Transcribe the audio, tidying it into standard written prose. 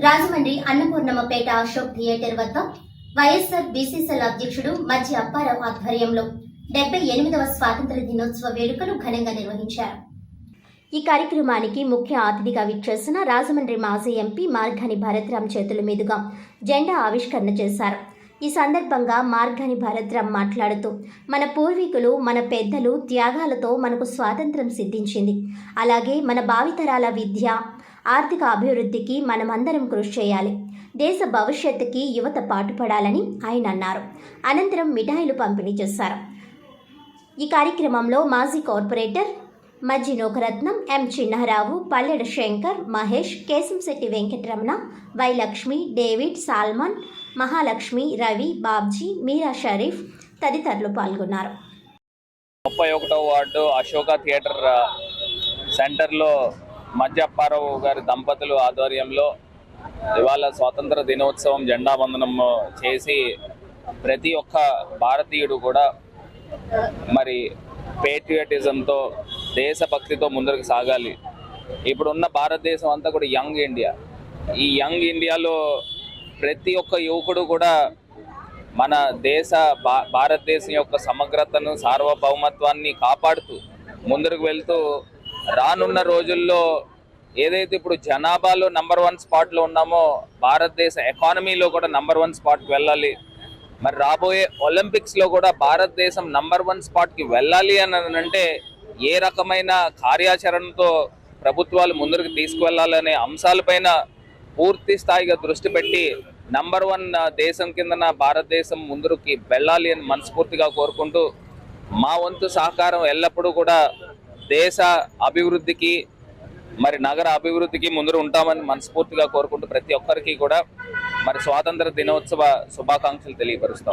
Rajahmundry Annapurnammapeta Ashok theatre వద్ద YSR BCCL అధ్యక్షుడు మజ్జి అప్పారావు ఆధ్వర్యంలో 78వ స్వాతంత్ర దినోత్సవ వేడుకలు ఘనంగా నిర్వహించారు. ఈ కార్యక్రమానికి ముఖ్య అతిథిగా విచ్చేసిన రాజమండ్రి మాజీ ఎంపీ మార్గాని భరత్రామ్ చేతుల మీదుగా జెండా ఆవిష్కరణ చేశారు. ఈ సందర్భంగా మార్గాని భరత్రామ్ మాట్లాడుతూ, మన పూర్వీకులు, మన పెద్దలు త్యాగాలతో మనకు స్వాతంత్రం సిద్ధించింది. అలాగే మన భావితరాల విద్య, ఆర్థిక అభివృద్ధికి మనమందరం కృషి చేయాలి. దేశ భవిష్యత్తుకి యువత పాటుపడాలని ఆయన అన్నారు. అనంతరం మిఠాయిలు పంపిణీ చేశారు. ఈ కార్యక్రమంలో మాజీ corporator Majji Nokaratnam, M Chinnarao, Palleda Shankar, Mahesh, Keshamsetty Venkataramana, Y Lakshmi, David, Salman, Mahalakshmi, Ravi, Babji, Meera Sharif తదితరులు పాల్గొన్నారు. 31వ వార్డు అశోక థియేటర్ సెంటర్లో మజ్జి అప్పారావు గారి దంపతులు ఆధ్వర్యంలో ఇవాళ స్వాతంత్ర దినోత్సవం జెండా వందనం చేసి ప్రతి ఒక్క భారతీయుడు కూడా మరి పేట్రియాటిజంతో, దేశభక్తితో ముందుకు సాగాలి. ఇప్పుడున్న భారతదేశం అంతా కూడా యంగ్ ఇండియా. ఈ యంగ్ ఇండియాలో ప్రతి ఒక్క యువకుడు కూడా మన భారతదేశం యొక్క సమగ్రతను, సార్వభౌమత్వాన్ని కాపాడుతూ ముందుకు వెళ్తూ రానున్న రోజుల్లో ఏదైతే ఇప్పుడు జనాభాలో నంబర్ 1 స్పాట్లో ఉన్నామో భారతదేశ ఎకానమీలో కూడా నంబర్ 1 స్పాట్కి వెళ్ళాలి. మరి రాబోయే ఒలింపిక్స్లో కూడా భారతదేశం నంబర్ 1 స్పాట్కి వెళ్ళాలి అని అంటే ఏ రకమైన కార్యాచరణతో ప్రభుత్వాలు ముందుకు తీసుకువెళ్ళాలనే అంశాలపైన పూర్తి స్థాయిగా దృష్టి పెట్టి నంబర్ 1 దేశం కిందన భారతదేశం ముందుకి వెళ్ళాలి అని మనస్ఫూర్తిగా కోరుకుంటూ, మా వంతు సహకారం ఎల్లప్పుడూ కూడా దేశ అభివృద్ధికి, మరి నగర అభివృద్ధికి ముందు ఉంటామని మనస్ఫూర్తిగా కోరుకుంటూ ప్రతి ఒక్కరికి కూడా మరి స్వాతంత్ర దినోత్సవ శుభాకాంక్షలు తెలియపరుస్తాం.